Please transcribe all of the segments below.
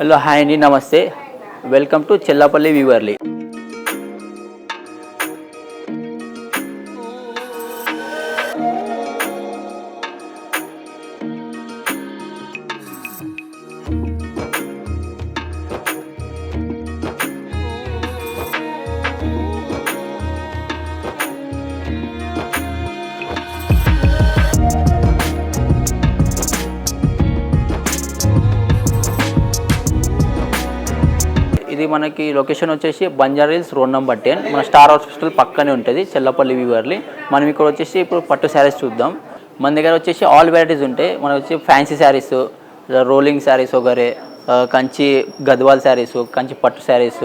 Hello hi అండి, నమస్తే. Welcome to Chellapalli Weaverly. ఇది మనకి లొకేషన్ వచ్చేసి బంజారా హిల్స్ రోడ్ నెంబర్ 10, మన స్టార్ హాస్పిటల్ పక్కనే ఉంటుంది చెల్లపల్లి వీవర్లీ. మనం ఇక్కడ వచ్చేసి ఇప్పుడు పట్టు శారీస్ చూద్దాం. మన దగ్గర వచ్చేసి ఆల్ వెరైటీస్ ఉంటాయి. మనకు వచ్చి ఫ్యాన్సీ శారీస్, రోలింగ్ శారీస్ వగరే, కంచి గద్వాల్ శారీస్, కంచి పట్టు శారీస్,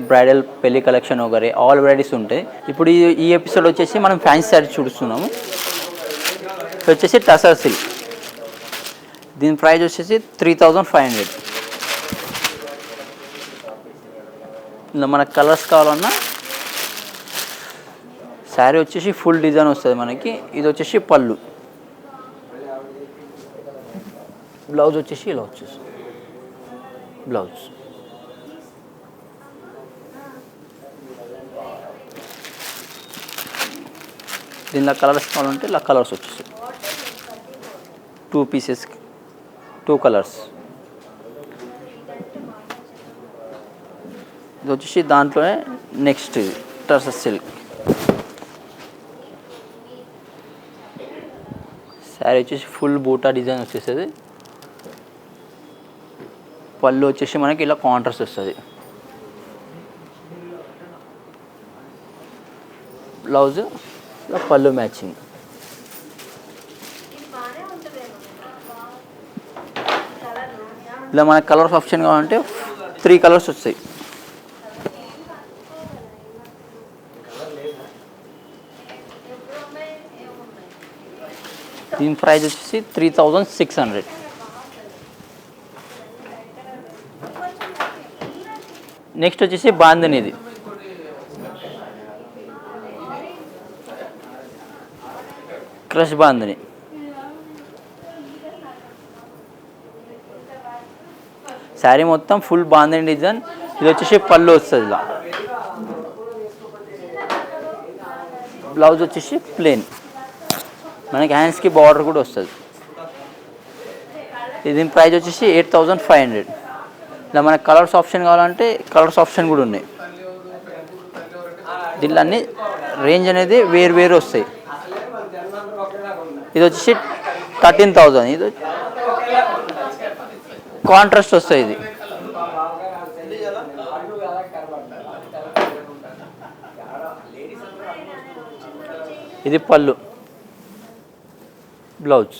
బ్రైడల్ పెళ్లి కలెక్షన్ వగరే ఆల్ వెరైటీస్ ఉంటాయి. ఇప్పుడు ఈ ఎపిసోడ్ వచ్చేసి మనం ఫ్యాన్సీ శారీస్ చూస్తున్నాము. ఇది వచ్చేసి టసర్ సిల్క్. దీని ప్రైస్ వచ్చేసి 3500. ఇలా మనకు కలర్స్ కావాలన్నా శారీ వచ్చేసి ఫుల్ డిజైన్ వస్తుంది మనకి. ఇది వచ్చేసి పళ్ళు, బ్లౌజ్ వచ్చేసి ఇలా వచ్చేసి బ్లౌజ్. దీనిలో కలర్స్ కావాలంటే ఇలా కలర్స్ వచ్చేసి 2 పీసెస్ 2 కలర్స్. ఇది వచ్చేసి దాంట్లోనే నెక్స్ట్ ఇది టసర్ సిల్క్ శారీ వచ్చేసి ఫుల్ బూటా డిజైన్ వచ్చేస్తుంది. పళ్ళు వచ్చేసి మనకి ఇలా కాంట్రాస్ట్ వస్తుంది. బ్లౌజ్ ఇలా పళ్ళు మ్యాచింగ్. ఇలా మనకి కలర్స్ ఆప్షన్ కావాలంటే 3 కలర్స్ వస్తాయి. దీని ప్రైస్ వచ్చేసి 3600. నెక్స్ట్ వచ్చేసి బాంధని. ఇది క్రష్ బాంధని. శారీ మొత్తం ఫుల్ బాంధని డిజైన్. ఇది వచ్చేసి పళ్ళు వస్తుంది. ఇలా బ్లౌజ్ వచ్చేసి ప్లెయిన్. మనకి హ్యాండ్స్కి బార్డర్ కూడా వస్తుంది. దీని ప్రైస్ వచ్చేసి 8500. ఇలా మనకి కలర్స్ ఆప్షన్ కావాలంటే కలర్స్ ఆప్షన్ కూడా ఉన్నాయి. దీనిలో అన్ని రేంజ్ అనేది వేరు వేరు వస్తాయి. ఇది వచ్చేసి 13000. ఇది కాంట్రాస్ట్ వస్తుంది. ఇది పళ్ళు, బ్లౌజ్.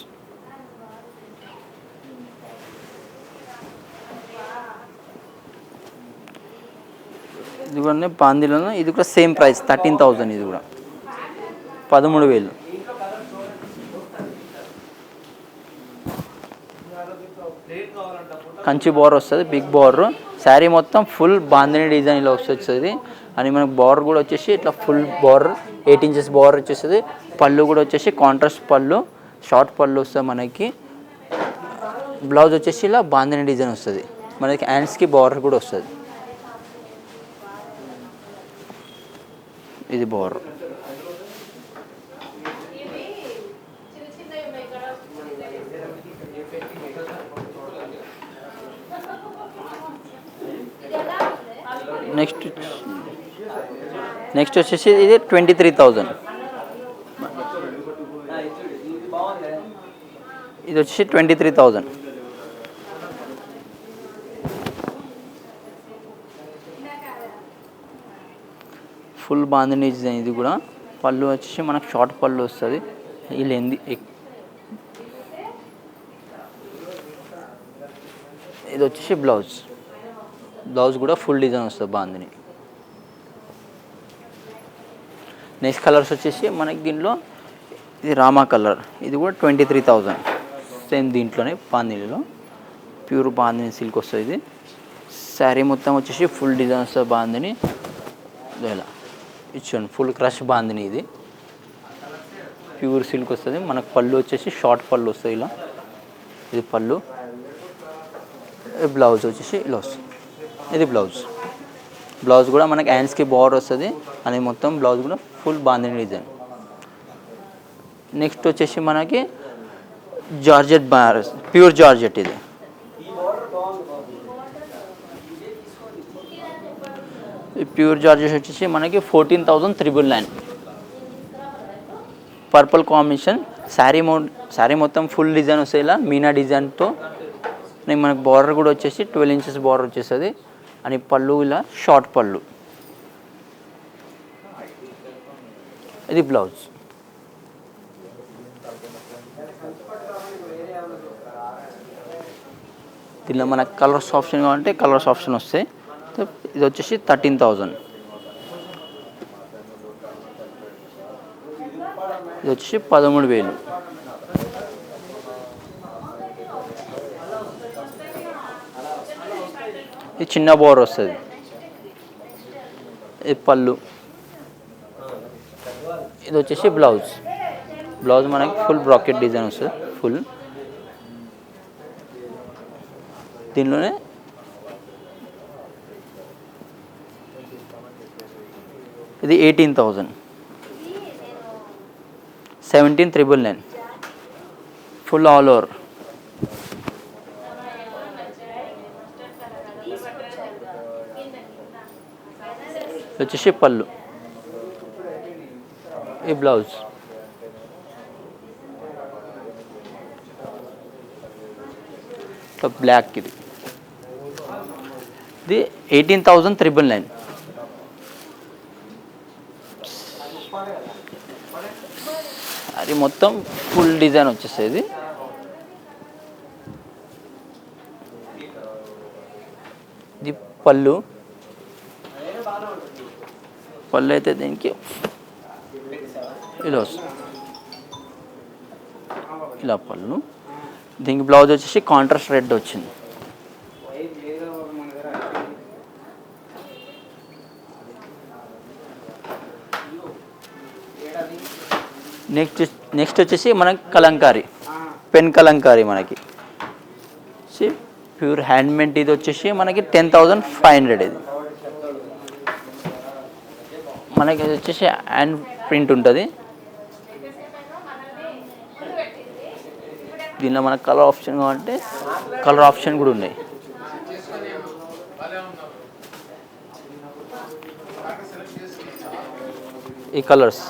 ఇది కూడా బాందీలోనూ. ఇది కూడా సేమ్ ప్రైస్ 13000. ఇది కూడా 13000. కంచి బోర్డర్ వస్తుంది, బిగ్ బోర్డర్. శారీ మొత్తం ఫుల్ బాందిని డిజైన్లో వస్తుంది. అని మనకు బోర్డర్ కూడా వచ్చేసి ఇట్లా ఫుల్ బోర్డర్ 8 ఇంచెస్ బోర్డర్ వచ్చేస్తుంది. పళ్ళు కూడా వచ్చేసి కాంట్రాస్ట్ పళ్ళు, షార్ట్ పళ్ళు వస్తుంది మనకి. బ్లౌజ్ వచ్చేసి ఇలా బాందిని డిజైన్ వస్తుంది. మనకి హ్యాండ్స్కి బోర్డర్ కూడా వస్తుంది. ఇది బోర్డర్. నెక్స్ట్ వచ్చేసి ఇది 23000. ఇది వచ్చేసి 23000. Full bandhani design. ఇది కూడా పళ్ళు వచ్చేసి మనకు షార్ట్ పళ్ళు వస్తుంది. ఈ లెంది. ఇది వచ్చేసి బ్లౌజ్. బ్లౌజ్ కూడా ఫుల్ డిజైన్ వస్తుంది బాంధని. నెక్స్ట్ కలర్స్ వచ్చేసి మనకి దీంట్లో ఇది రామా కలర్. ఇది కూడా 23000. సేమ్ దీంట్లోనే బాంధనీలో ప్యూర్ బాంధని సిల్క్ వస్తుంది. ఇది శారీ మొత్తం వచ్చేసి ఫుల్ డిజైన్ వస్తుంది బాంధని. ఇలా ఇచ్చాను ఫుల్ క్రష్ బాంధని. ఇది ప్యూర్ సిల్క్ వస్తుంది. మనకు పళ్ళు వచ్చేసి షార్ట్ పళ్ళు వస్తుంది. ఇలా ఇది పళ్ళు. బ్లౌజ్ వచ్చేసి ఇలా వస్తుంది. ఇది బ్లౌజ్ కూడా మనకి హ్యాండ్స్కి బార్డర్ వస్తుంది. అది మొత్తం బ్లౌజ్ కూడా ఫుల్ బాందిని డిజైన్. నెక్స్ట్ వచ్చేసి మనకి జార్జెట్ ప్యూర్ జార్జెట్. ఇది ప్యూర్ జార్జెట్ వచ్చేసి మనకి 14,999. Purple combination. శారీ మొత్తం ఫుల్ డిజైన్ వస్తుంది ఇలా మీనా డిజైన్తో. మనకి బార్డర్ కూడా వచ్చేసి 12 ఇంచెస్ బార్డర్ వచ్చేస్తుంది. అని పళ్ళు ఇలా షార్ట్ పళ్ళు. ఇది బ్లౌజ్. దీనిలో మనకు కలర్స్ ఆప్షన్ కావాలంటే కలర్స్ ఆప్షన్ వస్తాయి. ఇది వచ్చేసి 13,000. ఇది వచ్చేసి 13,000. ఇది చిన్న బోర్ వస్తుంది. ఇది పళ్ళు. ఇది వచ్చేసి బ్లౌజ్ మనకి ఫుల్ బ్రాకెట్ డిజైన్ వస్తుంది ఫుల్. దీనిలోనే ఇది 18,000. 17,999 ఫుల్ ఆల్ ఓవర్. వచ్చేసి పళ్ళు. ఈ బ్లౌజ్. బ్లాక్. ఇది 18,999. అది మొత్తం ఫుల్ డిజైన్ వచ్చేసేది. ఇది పళ్ళు అయితే దీనికి ఇలా వస్తుంది. ఇలా పళ్ళు. దీనికి బ్లౌజ్ వచ్చేసి కాంట్రాస్ట్ రెడ్ వచ్చింది. నెక్స్ట్ వచ్చేసి మనకి కలంకారీ, పెన్ కలంకారీ మనకి ప్యూర్ హ్యాండ్మేడ్. ఇది వచ్చేసి మనకి 10,500. ఇది మనకి వచ్చేసి హ్యాండ్ ప్రింట్ ఉంటుంది. దీనిలో మనకు కలర్ ఆప్షన్ కావాలంటే కలర్ ఆప్షన్ కూడా ఉన్నాయి. ఈ కలర్స్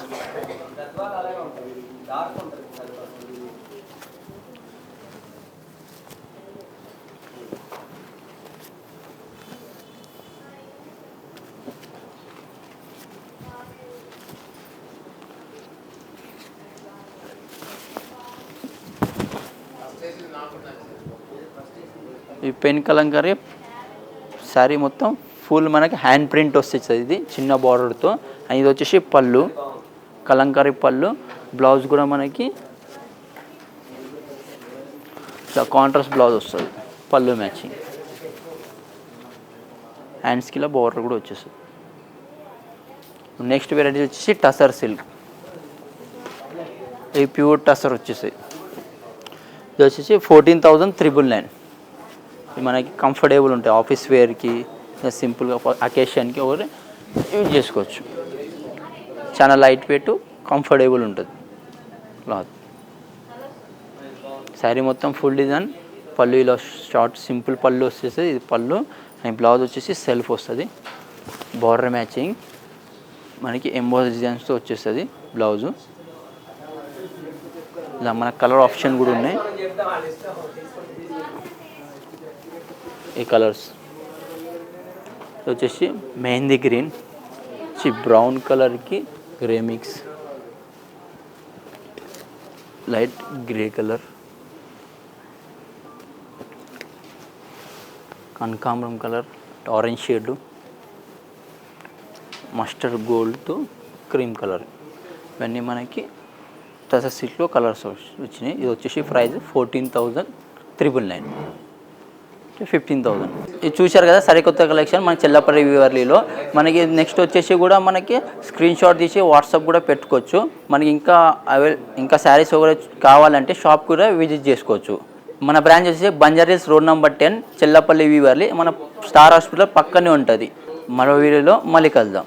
ఈ పెన్ కలంకారీ శారీ మొత్తం ఫుల్ మనకి హ్యాండ్ ప్రింట్ వస్తుంది. ఇది చిన్న బార్డర్తో. ఇది వచ్చేసి పళ్ళు, కలంకారీ పళ్ళు. బ్లౌజ్ కూడా మనకి కాంట్రాస్ట్ బ్లౌజ్ వస్తుంది. పళ్ళు మ్యాచింగ్. హ్యాండ్స్కి ఇలా బార్డర్ కూడా వచ్చేస్తుంది. నెక్స్ట్ వెరైటీ వచ్చేసి టసర్ సిల్క్. ఈ ప్యూర్ టసర్ వచ్చేసి ఇది వచ్చేసి 14,999. మనకి కంఫర్టబుల్ ఉంటాయి ఆఫీస్ వేర్కి, సింపుల్గా అకేషన్కి ఒకటి యూజ్ చేసుకోవచ్చు. చాలా లైట్ వెయిట్, కంఫర్టబుల్ ఉంటుంది క్లాత్. శారీ మొత్తం ఫుల్ డిజైన్. పళ్ళు ఇలా షార్ట్ సింపుల్ పళ్ళు వచ్చేసి ఇది పళ్ళు. అండ్ బ్లౌజ్ వచ్చేసి సెల్ఫ్ వస్తుంది. బార్డర్ మ్యాచింగ్ మనకి ఎంబోస్ డిజైన్స్తో వచ్చేస్తుంది బ్లౌజు. ఇలా మన కలర్ ఆప్షన్ కూడా ఉన్నాయి. ఈ కలర్స్ వచ్చేసి మెహందీ గ్రీన్, బ్రౌన్ కలర్కి grey mix, light grey colour, కనకాంబరం కలర్, ఆరెంజ్ షేడ్, మస్టర్డ్ గోల్డ్తో క్రీమ్ కలర్. ఇవన్నీ మనకి టసర్ సిల్క్లో కలర్స్ వచ్చినాయి. ఇది వచ్చేసి ప్రైస్ 14,999, 15,000. ఇది చూశారు కదా సరికొత్త కలెక్షన్ మన చెల్లపల్లి వ్యూవర్లీలో. మనకి నెక్స్ట్ వచ్చేసి కూడా మనకి స్క్రీన్ షాట్ తీసి వాట్సాప్ కూడా పెట్టుకోవచ్చు. మనకి ఇంకా శారీస్ కూడా కావాలంటే షాప్ కూడా విజిట్ చేసుకోవచ్చు. మన బ్రాంచ్ వచ్చేసి బంజారీస్ రోడ్ నెంబర్ 10 చెల్లపల్లి వీవర్లీ మన స్టార్ హాస్పిటల్ పక్కనే ఉంటుంది. మరో వీడియోలో మళ్ళీ కలుద్దాం.